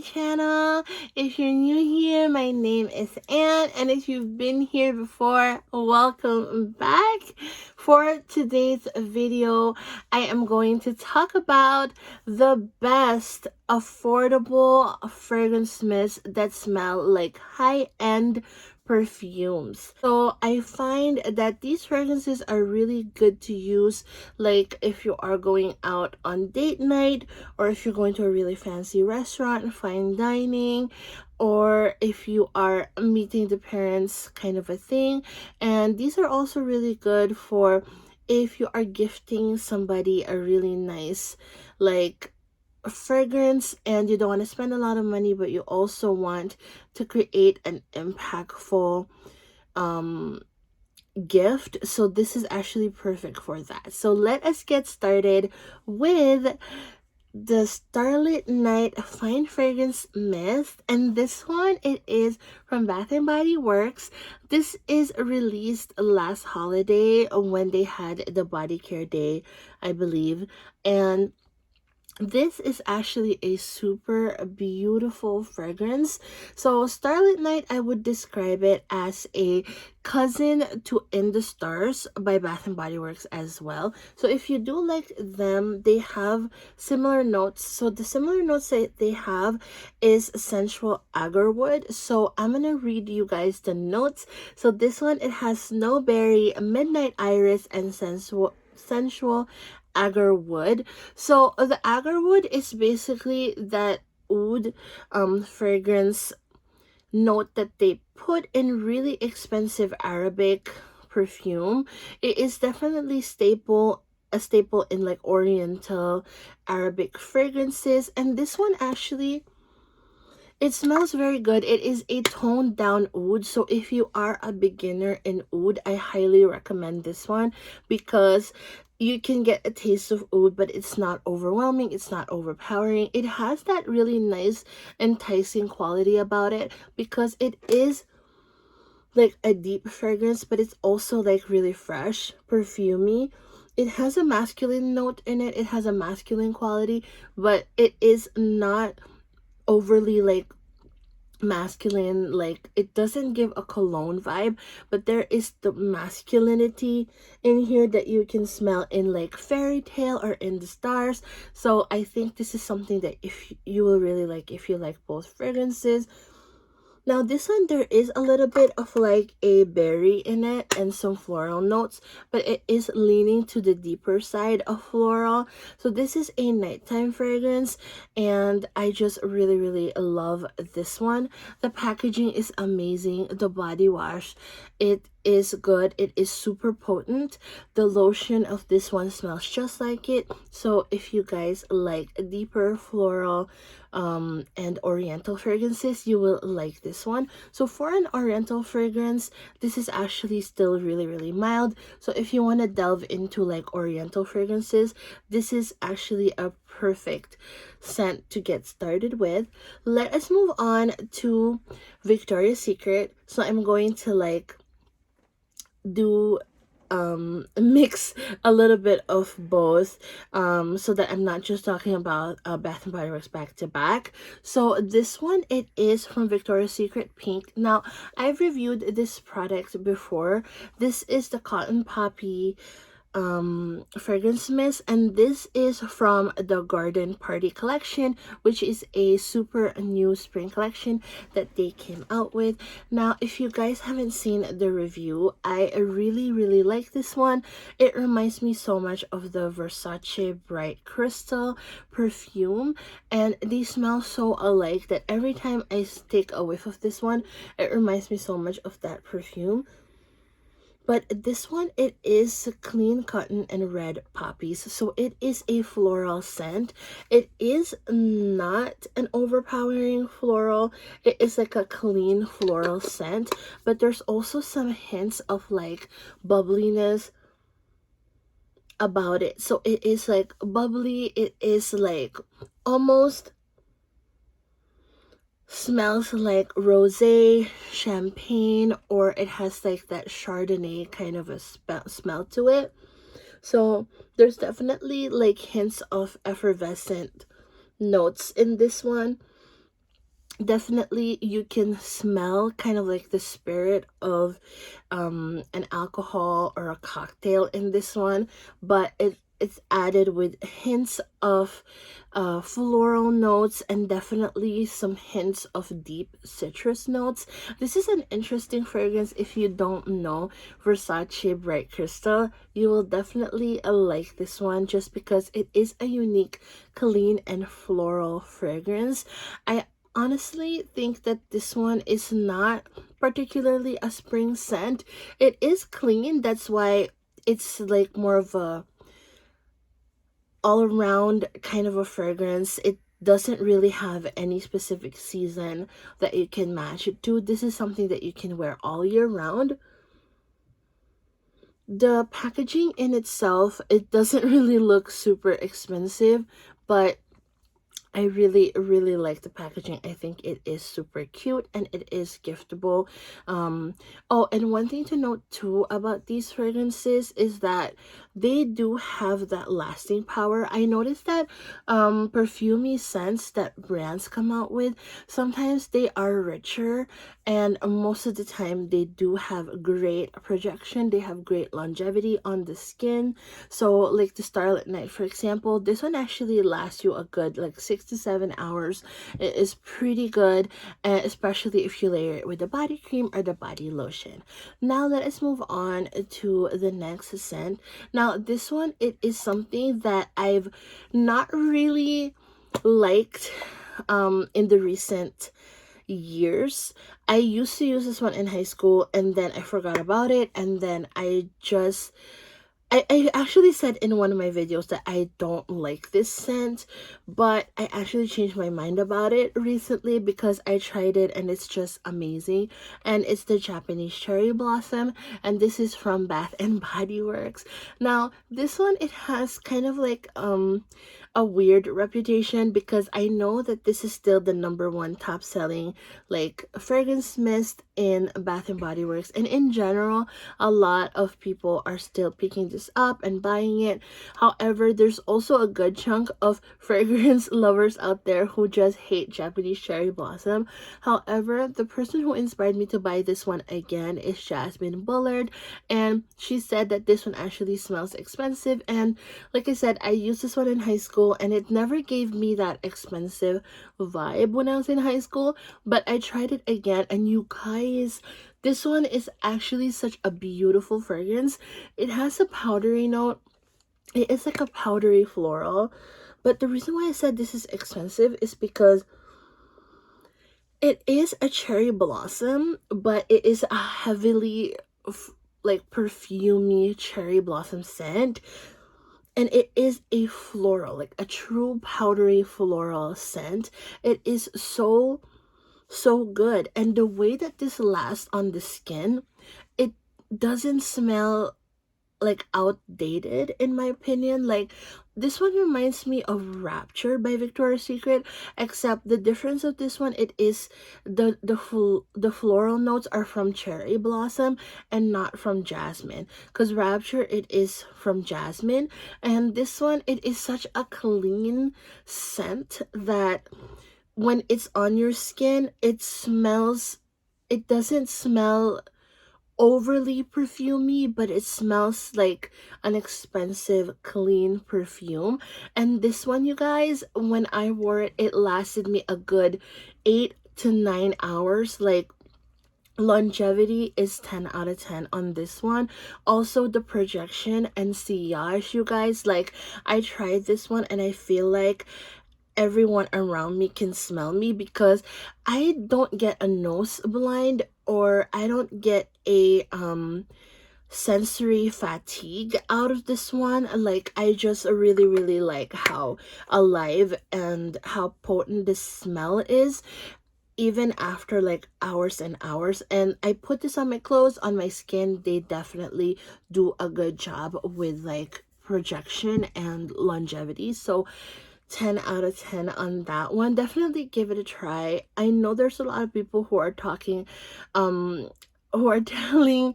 channel. If you're new here, my name is Anne, and if you've been here before, welcome back. For today's video, I am going to talk about the best affordable fragrance mists that smell like high-end perfumes. So I find that these fragrances are really good to use, like if you are going out on date night, or if you're going to a really fancy restaurant, fine dining, or if you are meeting the parents, kind of a thing. And these are also really good for if you are gifting somebody a really nice like fragrance and you don't want to spend a lot of money, but you also want to create an impactful gift. So this is actually perfect for that. So let us get started with the Starlit Night Fine Fragrance Mist, and this one, it is from Bath and Body Works. This is released last holiday when they had the body care day, I believe, and this is actually a super beautiful fragrance. So Starlit Night, I would describe it as a cousin to In the Stars by Bath and Body Works as well. So if you do like them, they have similar notes. So the similar notes that they have is sensual agarwood. So I'm gonna read you guys the notes. So this one, it has snowberry, midnight iris, and sensual agarwood. So the agarwood is basically that oud fragrance note that they put in really expensive Arabic perfume. It is definitely a staple in like Oriental Arabic fragrances, and this one actually, it smells very good. It is a toned down oud. So if you are a beginner in oud, I highly recommend this one because you can get a taste of oud, but it's not overwhelming. It's not overpowering. It has that really nice, enticing quality about it because it is like a deep fragrance, but it's also like really fresh, perfumey. It has a masculine note in it. It has a masculine quality, but it is not overly like masculine. Like, it doesn't give a cologne vibe, but there is the masculinity in here that you can smell in like Fairy Tale or In the Stars. So I think this is something that if you will really like, if you like both fragrances. Now this one, there is a little bit of like a berry in it and some floral notes, but it is leaning to the deeper side of floral. So this is a nighttime fragrance, and I just really love this one. The packaging is amazing. The body wash, it is good. It is super potent. The lotion of this one smells just like it. So if you guys like deeper floral and oriental fragrances, you will like this one. So for an oriental fragrance, this is actually still really mild. So if you want to delve into like oriental fragrances, this is actually a perfect scent to get started with. Let us move on to Victoria's Secret. So I'm going to like do mix a little bit of both, so that I'm not just talking about Bath and Body Works back to back. So this one, it is from Victoria's Secret Pink. Now I've reviewed this product before. This is the Cotton Poppy fragrance mist, and this is from the Garden Party collection, which is a super new spring collection that they came out with. Now if you guys haven't seen the review, I really like this one. It reminds me so much of the Versace Bright Crystal perfume, and they smell so alike that every time I take a whiff of this one, it reminds me so much of that perfume. But this one, it is clean cotton and red poppies. So it is a floral scent. It is not an overpowering floral. It is like a clean floral scent. But there's also some hints of like bubbliness about it. So it is like bubbly. It is like almost smells like rosé, champagne, or it has like that Chardonnay kind of a smell to it. So there's definitely like hints of effervescent notes in this one. definitely you can smell kind of like the spirit of an alcohol or a cocktail in this one, but it's added with hints of floral notes and definitely some hints of deep citrus notes. This is an interesting fragrance. If you don't know Versace Bright Crystal, you will definitely like this one, just because it is a unique clean and floral fragrance. I honestly think that this one is not particularly a spring scent. It is clean, that's why it's like more of a all around kind of a fragrance. It doesn't really have any specific season that you can match it to. This is something that you can wear all year round. The packaging in itself, it doesn't really look super expensive, but I really like the packaging. I think it is super cute and it is giftable. Oh, and one thing to note too about these fragrances is that they do have that lasting power. I noticed that perfumey scents that brands come out with, sometimes they are richer, and most of the time they do have great projection. They have great longevity on the skin. So like the Starlit Night, for example, this one actually lasts you a good like 6 to 7 hours. It is pretty good, and especially if you layer it with the body cream or the body lotion. Now let us move on to the next scent. Now this one, it is something that I've not really liked in the recent years. I used to use this one in high school, and then I forgot about it, and then I actually said in one of my videos that I don't like this scent, but I actually changed my mind about it recently because I tried it and it's just amazing. And it's the Japanese cherry blossom, and this is from Bath and Body Works. Now, this one, it has kind of like a weird reputation because I know that this is still the number one top selling like fragrance mist in Bath and Body Works, and in general a lot of people are still picking this up and buying it. However, there's also a good chunk of fragrance lovers out there who just hate Japanese cherry blossom. However, the person who inspired me to buy this one again is Jasmine Bullard, and she said that this one actually smells expensive. And like I said, I used this one in high school and it never gave me that expensive vibe when I was in high school, but I tried it again, and you guys, this one is actually such a beautiful fragrance. It has a powdery note. It is like a powdery floral. But the reason why I said this is expensive is because it is a cherry blossom, but it is a heavily like perfumey cherry blossom scent. And it is a floral, like a true powdery floral scent. It is so good, and the way that this lasts on the skin, it doesn't smell like outdated in my opinion. Like this one reminds me of Rapture by Victoria's Secret, except the difference of this one, it is the floral notes are from cherry blossom and not from jasmine, because Rapture, it is from jasmine, and this one, it is such a clean scent that when it's on your skin, it doesn't smell overly perfumey, but it smells like an expensive, clean perfume. And this one, you guys, when I wore it, it lasted me a good 8 to 9 hours. Like, longevity is 10 out of 10 on this one. Also, the projection and sillage, you guys, like, I tried this one and I feel like everyone around me can smell me because I don't get a nose blind, or I don't get a sensory fatigue out of this one. Like, I just really like how alive and how potent the smell is, even after like hours and hours. And I put this on my clothes, on my skin, they definitely do a good job with like projection and longevity. So 10 out of 10 on that one. Definitely give it a try. I know there's a lot of people who are talking, who are telling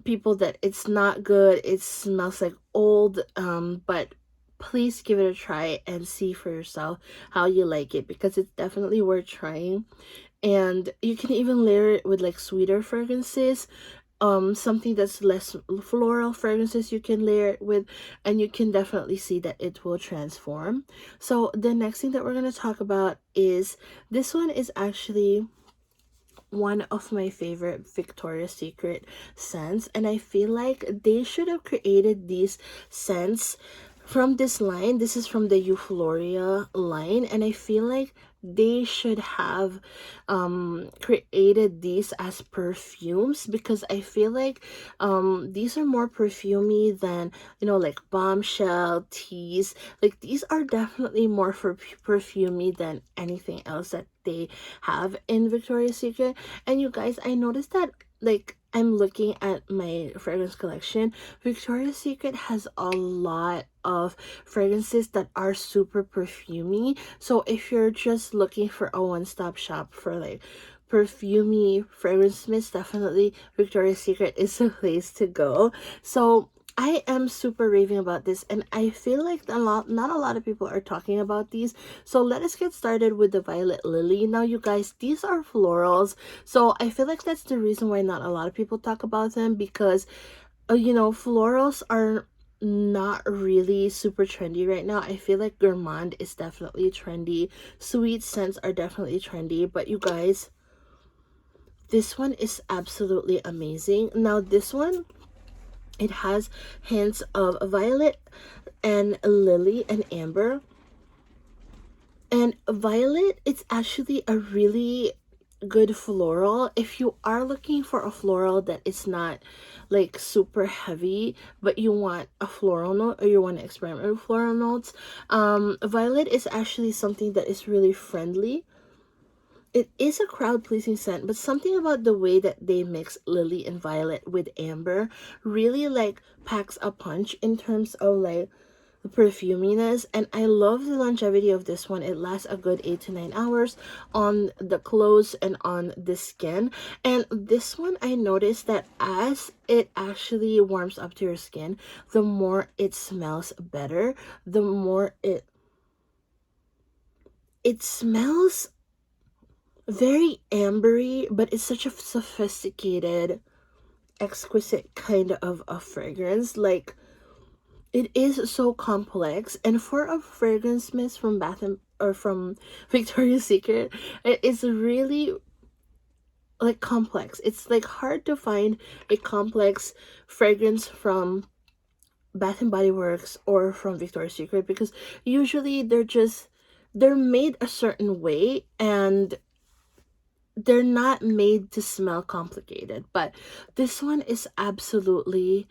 people that it's not good, it smells like old, but please give it a try and see for yourself how you like it, because it's definitely worth trying. And you can even layer it with like sweeter fragrances, something that's less floral fragrances you can layer it with, and you can definitely see that it will transform. So the next thing that we're going to talk about is, this one is actually one of my favorite Victoria's Secret scents, and I feel like they should have created these scents from this line. This is from the Euphoria line, and I feel like they should have created these as perfumes, because I feel like these are more perfumey than, you know, like Bombshell, Tease. Like, these are definitely more for perfumey than anything else that they have in Victoria's Secret. And you guys, I noticed that, like, I'm looking at my fragrance collection. Victoria's Secret has a lot of fragrances that are super perfumey. So if you're just looking for a one-stop shop for like perfumey fragrance mist, definitely Victoria's Secret is the place to go. So I am super raving about this, and I feel like not a lot of people are talking about these. So let us get started with the Violet Lily. Now, you guys, these are florals, so I feel like that's the reason why not a lot of people talk about them, because you know, florals are not really super trendy right now. I feel like gourmand is definitely trendy, sweet scents are definitely trendy, but you guys, this one is absolutely amazing. Now, this one, it has hints of violet and lily and amber. And violet, it's actually a really good floral. If you are looking for a floral that is not like super heavy, but you want a floral note, or you want to experiment with floral notes, violet is actually something that is really friendly. It is a crowd-pleasing scent, but something about the way that they mix lily and violet with amber really like packs a punch in terms of like the perfuminess. And I love the longevity of this one. It lasts a good 8 to 9 hours on the clothes and on the skin. And this one, I noticed that as it actually warms up to your skin, the more it smells better, the more it smells very ambery, but it's such a sophisticated, exquisite kind of a fragrance. Like, it is so complex, and for a fragrance mist from from Victoria's Secret, it is really like complex. It's like hard to find a complex fragrance from Bath and Body Works or from Victoria's Secret, because usually they're made a certain way, and they're not made to smell complicated. But this one is absolutely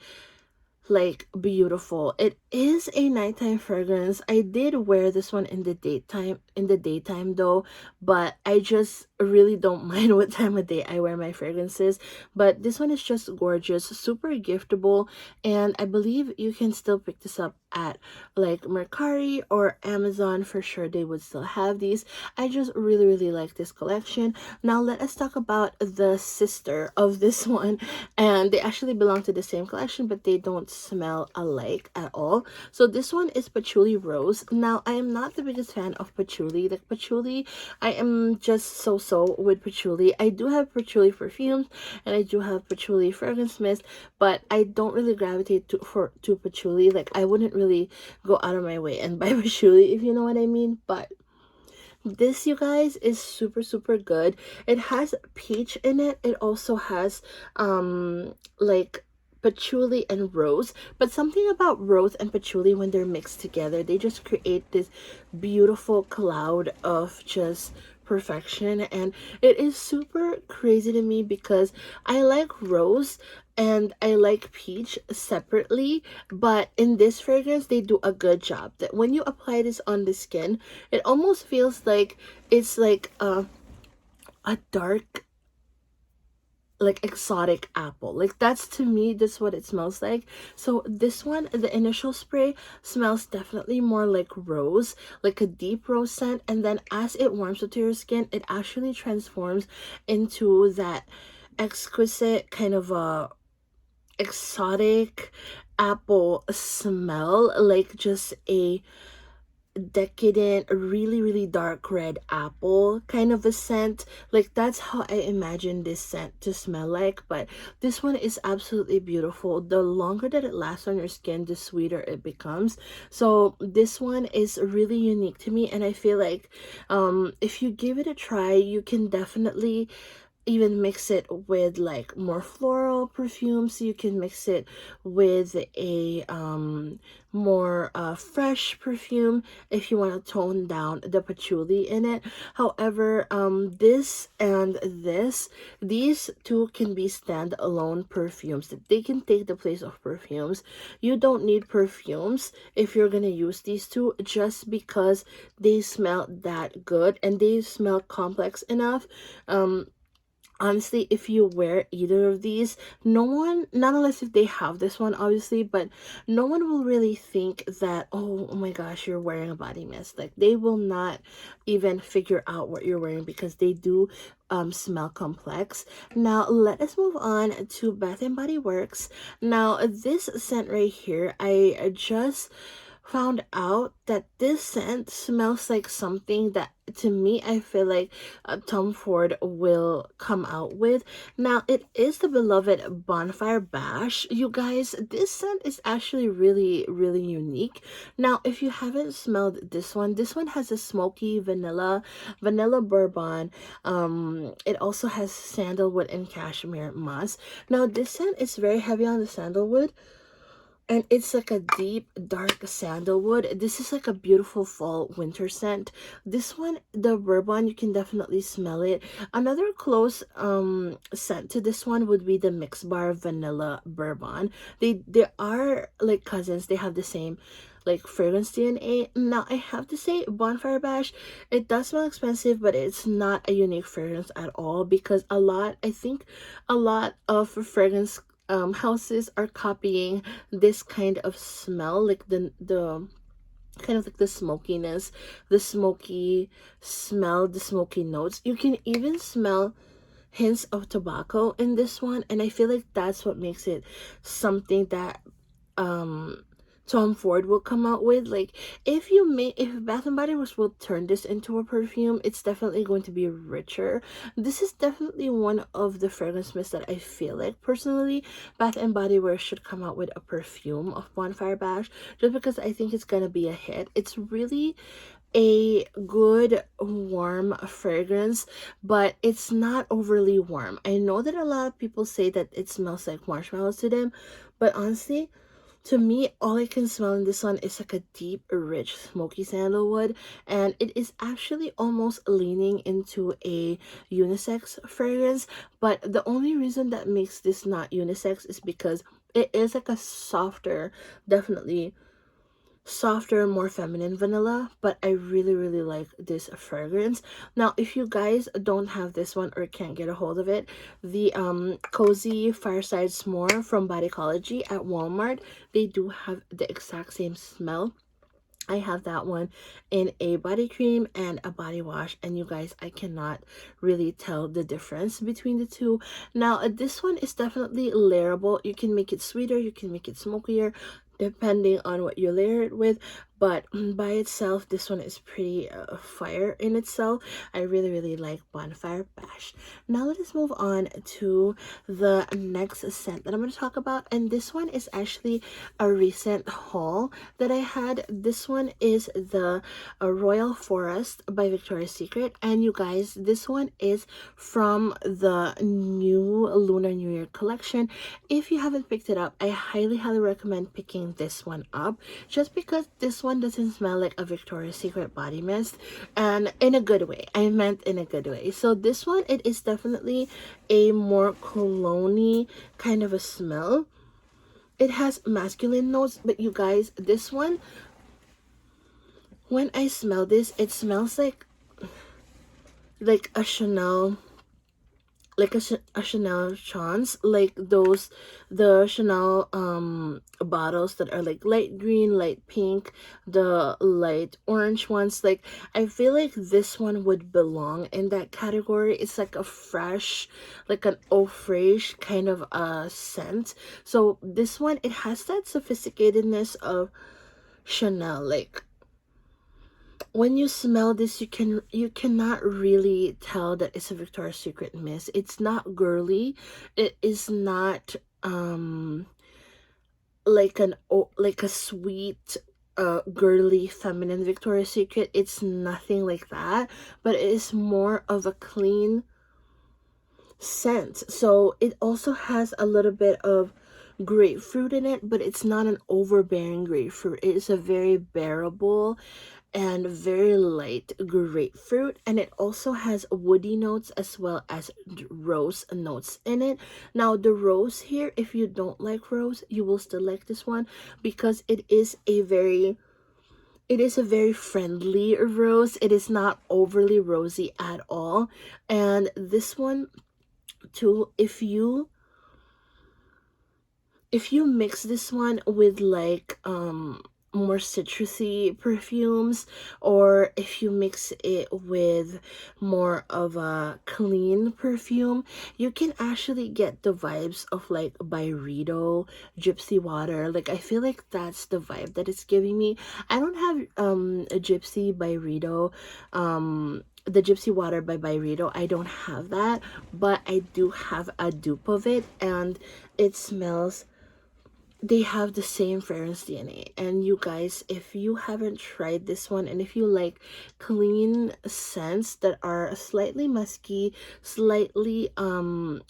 like beautiful. It is a nighttime fragrance. I did wear this one in the daytime though, but I just really don't mind what time of day I wear my fragrances. But this one is just gorgeous, super giftable, and I believe you can still pick this up at like Mercari or Amazon. For sure they would still have these. I just really like this collection. Now let us talk about the sister of this one, and they actually belong to the same collection, but they don't smell alike at all. So this one is Patchouli Rose. Now, I am not the biggest fan of patchouli. Like, patchouli, I am just so with patchouli. I do have patchouli perfumes, and I do have patchouli fragrance mist, but I don't really gravitate to patchouli. Like, I wouldn't really go out of my way and buy patchouli, if you know what I mean. But this, you guys, is super good. It has peach in it. It also has like patchouli and rose, but something about rose and patchouli, when they're mixed together, they just create this beautiful cloud of just perfection. And it is super crazy to me, because I like rose and I like peach separately, but in this fragrance they do a good job that when you apply this on the skin, it almost feels like it's like a dark, like exotic apple. Like, that's, to me, that's what it smells like. So this one, the initial spray smells definitely more like rose, like a deep rose scent, and then as it warms up to your skin, it actually transforms into that exquisite kind of a exotic apple smell, like just a decadent, really, really dark red apple kind of a scent. Like that's how I imagine this scent to smell like. But this one is absolutely beautiful. The longer that it lasts on your skin, the sweeter it becomes. So this one is really unique to me, and I feel like if you give it a try, you can definitely even mix it with like more floral perfumes. You can mix it with a more fresh perfume if you want to tone down the patchouli in it. However, this and this, these two can be standalone perfumes. They can take the place of perfumes. You don't need perfumes if you're gonna use these two, just because they smell that good and they smell complex enough. Honestly, if you wear either of these, no one, not unless if they have this one obviously, but no one will really think that, oh my gosh, you're wearing a body mist. Like they will not even figure out what you're wearing, because they do smell complex. Now let us move on to Bath and Body Works. Now this scent right here, I just found out that this scent smells like something that, to me, I feel like Tom Ford will come out with. Now it is the beloved Bonfire Bash. You guys, this scent is actually really, really unique. Now if you haven't smelled this one has a smoky vanilla bourbon. It also has sandalwood and cashmere moss. Now this scent is very heavy on the sandalwood, and it's like a deep dark sandalwood. This is like a beautiful fall winter scent. This one, the bourbon, you can definitely smell it. Another close scent to this one would be the Mix Bar Vanilla Bourbon. They are like cousins. They have the same like fragrance DNA. Now I have to say, Bonfire Bash, it does smell expensive, but it's not a unique fragrance at all, because I think a lot of fragrance houses are copying this kind of smell, like the kind of like the smokiness, the smoky smell, the smoky notes. You can even smell hints of tobacco in this one, and I feel like that's what makes it something that um Tom Ford will come out with. Like if Bath and Body Works will turn this into a perfume, it's definitely going to be richer. This is definitely one of the fragrance mists that I feel like personally Bath and Body Works should come out with a perfume of Bonfire Bash, just because I think it's gonna be a hit. It's really a good warm fragrance, but it's not overly warm. I know that a lot of people say that it smells like marshmallows to them, but honestly, to me, all I can smell in this one is like a deep, rich, smoky sandalwood, and it is actually almost leaning into a unisex fragrance. But the only reason that makes this not unisex is because it is like a softer, definitely softer, more feminine vanilla, but I really, really like this fragrance. Now if you guys don't have this one or can't get a hold of it, the Cozy Fireside S'more from Bodycology at Walmart, they do have the exact same smell. I have that one in a body cream and a body wash, and you guys, I cannot really tell the difference between the two. Now this one is definitely layerable. You can make it sweeter, you can make it smokier, depending on what you layer it with, but by itself, this one is pretty fire in itself. I really, really like Bonfire Bash. Now let us move on to the next scent that I'm going to talk about, and this one is actually a recent haul that I had. This one is the Royal Forest by Victoria's Secret, and you guys, this one is from the new Lunar New Year collection. If you haven't picked it up, I highly, highly recommend picking this one up, just because this one doesn't smell like a Victoria's Secret body mist, and in a good way. I meant in a good way. So this one, it is definitely a more cologne-y kind of a smell. It has masculine notes, but you guys, this one, when I smell this, it smells like a Chanel, like a Chanel chance, like those, the Chanel bottles that are like light green, light pink, the light orange ones. Like, I feel like this one would belong in that category. It's like a fresh, like an eau fraiche kind of scent. So this one, it has that sophisticatedness of Chanel. Like, when you smell this, you cannot really tell that it's a Victoria's Secret mist. It's not girly. It is not like like a sweet girly feminine Victoria's Secret. It's nothing like that, but it is more of a clean scent. So it also has a little bit of grapefruit in it, but it's not an overbearing grapefruit. It is a very bearable and very light grapefruit, and it also has woody notes as well as rose notes in it. Now the rose here, if you don't like rose, you will still like this one, because it is a very friendly rose. It is not overly rosy at all. And this one too, if you mix this one with like more citrusy perfumes, or if you mix it with more of a clean perfume, you can actually get the vibes of like Byredo, Gypsy Water. Like, I feel like that's the vibe that it's giving me. I don't have a Gypsy Byredo, the Gypsy Water by Byredo. I don't have that, but I do have a dupe of it, and it smells, they have the same fragrance DNA. And you guys, if you haven't tried this one, and if you like clean scents that are slightly musky, slightly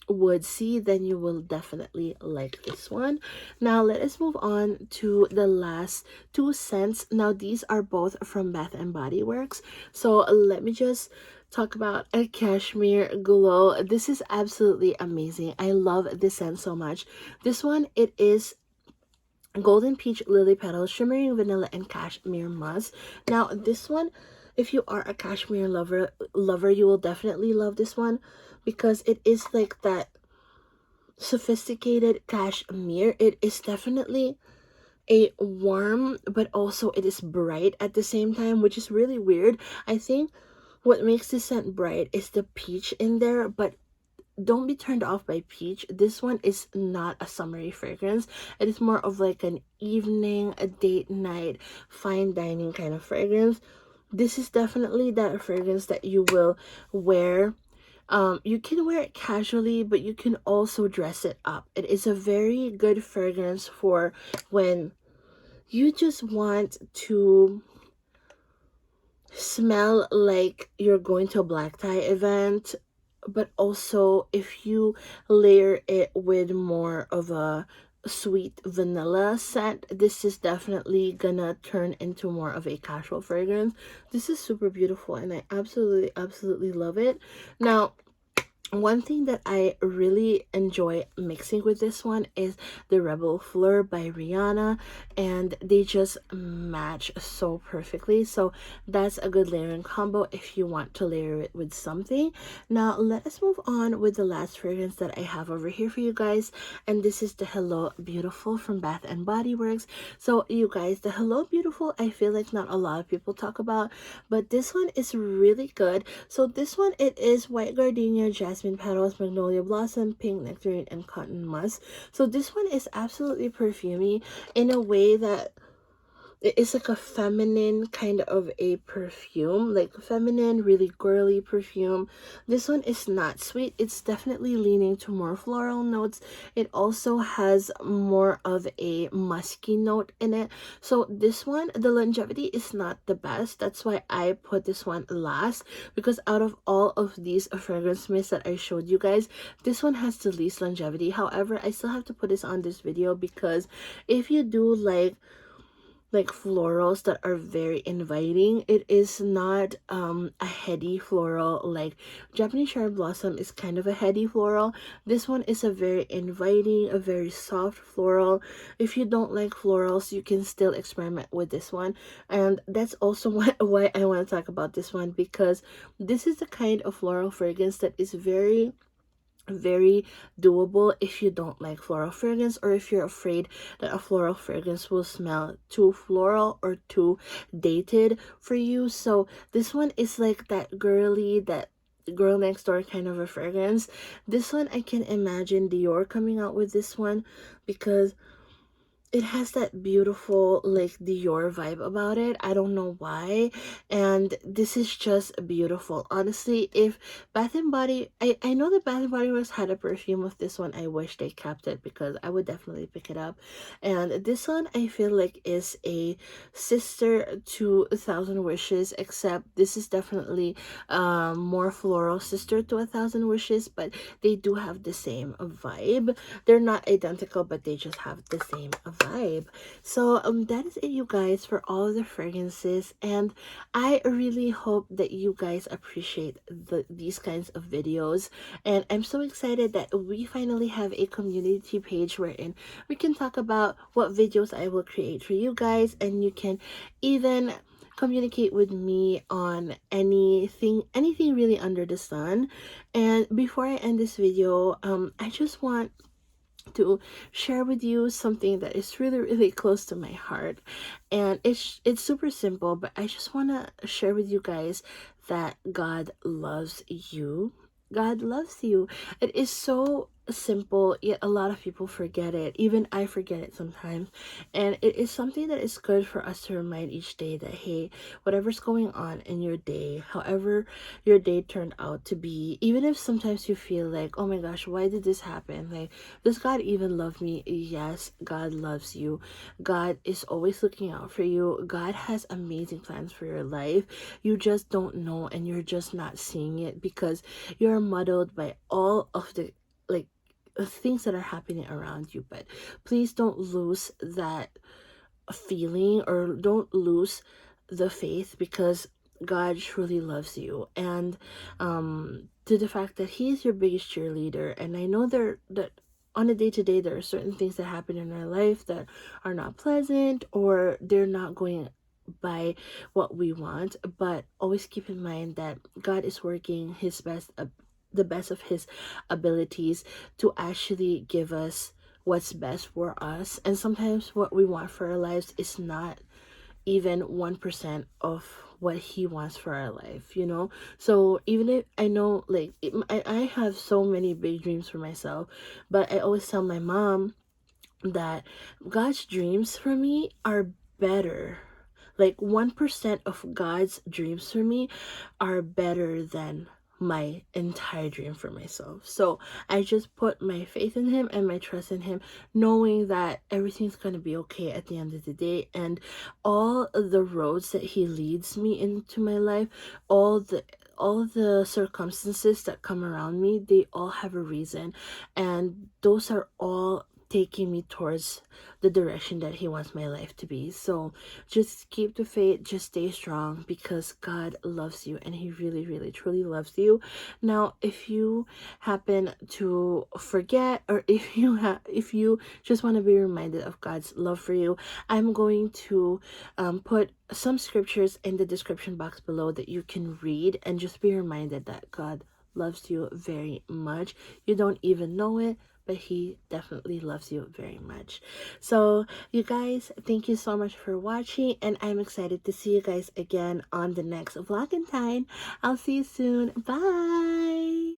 woodsy, then you will definitely like this one. Now let us move on to the last two scents. Now these are both from Bath and Body Works, so let me just talk about a Cashmere Glow. This is absolutely amazing. I love this scent so much. This one, it is Golden Peach, Lily Petals, Shimmering Vanilla, and Cashmere Musk. Now this one, if you are a cashmere lover, you will definitely love this one, because it is like that sophisticated cashmere. It is definitely a warm, but also it is bright at the same time, which is really weird. I think what makes this scent bright is the peach in there, but don't be turned off by peach. This one is not a summery fragrance. It is more of like an evening, a date night, fine dining kind of fragrance. This is definitely that fragrance that you will wear. You can wear it casually, but you can also dress it up. It is a very good fragrance for when you just want to smell like you're going to a black tie event, but also if you layer it with more of a sweet vanilla scent, this is definitely gonna turn into more of a casual fragrance. This is super beautiful, and I absolutely love it. Now, one thing that I really enjoy mixing with this one is the Rebel Fleur by Rihanna, and they just match so perfectly. So that's a good layering combo if you want to layer it with something. Now let us move on with the last fragrance that I have over here for you guys, and this is the Hello Beautiful from Bath and Body Works. So you guys, the Hello Beautiful, I feel like not a lot of people talk about, but this one is really good. So this one, it is white gardenia, jasmine petals, magnolia blossom, pink nectarine, and cotton musk. So this one is absolutely perfumey in a way that it is like a feminine kind of a perfume, like feminine, really girly perfume. This one is not sweet. It's definitely leaning to more floral notes. It also has more of a musky note in it. So this one, the longevity is not the best. That's why I put this one last, because out of all of these fragrance mists that I showed you guys, this one has the least longevity. However, I still have to put this on this video, because if you do like florals that are very inviting, it is not a heady floral. Like Japanese cherry blossom is kind of a heady floral. This one is a very inviting, a very soft floral. If you don't like florals, you can still experiment with this one. And that's also why I want to talk about this one, because this is the kind of floral fragrance that is very very doable if you don't like floral fragrance, or if you're afraid that a floral fragrance will smell too floral or too dated for you. So this one is like that girly, that girl next door kind of a fragrance. This one, I can imagine Dior coming out with this one, because it has that beautiful like Dior vibe about it. I don't know why. And this is just beautiful. Honestly, if Bath and Body, I know that Bath and Body Works had a perfume of this one. I wish they kept it, because I would definitely pick it up. And this one I feel like is a sister to A Thousand Wishes, except this is definitely more floral sister to A Thousand Wishes, but they do have the same vibe. They're not identical, but they just have the same vibe. So that is it, you guys, for all of the fragrances. And I really hope that you guys appreciate these kinds of videos. And I'm so excited that we finally have a community page wherein we can talk about what videos I will create for you guys, and you can even communicate with me on anything really under the sun. And before I end this video, I just want to share with you something that is really close to my heart. And it's super simple, but I just want to share with you guys that God loves you. God loves you. It is so simple, yet a lot of people forget it. Even I forget it sometimes. And it is something that is good for us to remind each day that, hey, whatever's going on in your day, however your day turned out to be, even if sometimes you feel like, oh my gosh, why did this happen? Like, does God even love me? Yes, God loves you. God is always looking out for you. God has amazing plans for your life. You just don't know, and you're just not seeing it because you're muddled by all of the like things that are happening around you. But please don't lose that feeling, or don't lose the faith, because God truly loves you. And to the fact that He is your biggest cheerleader. And I know that on a day-to-day there are certain things that happen in our life that are not pleasant, or they're not going by what we want, but always keep in mind that God is working His best, the best of His abilities, to actually give us what's best for us. And sometimes what we want for our lives is not even 1% of what He wants for our life, you know. So even if I know, like, I have so many big dreams for myself, but I always tell my mom that God's dreams for me are better. Like 1% of God's dreams for me are better than my entire dream for myself. So I just put my faith in Him and my trust in Him, knowing that everything's going to be okay at the end of the day. And all the roads that He leads me into my life, all the circumstances that come around me, they all have a reason, and those are all taking me towards the direction that He wants my life to be. So just keep the faith, just stay strong, because God loves you, and He really truly loves you. Now, if you happen to forget, or if you just want to be reminded of God's love for you, I'm going to put some scriptures in the description box below that you can read, and just be reminded that God loves you very much. You don't even know it, but He definitely loves you very much. So you guys, thank you so much for watching, and I'm excited to see you guys again on the next vlog in time. I'll see you soon. Bye.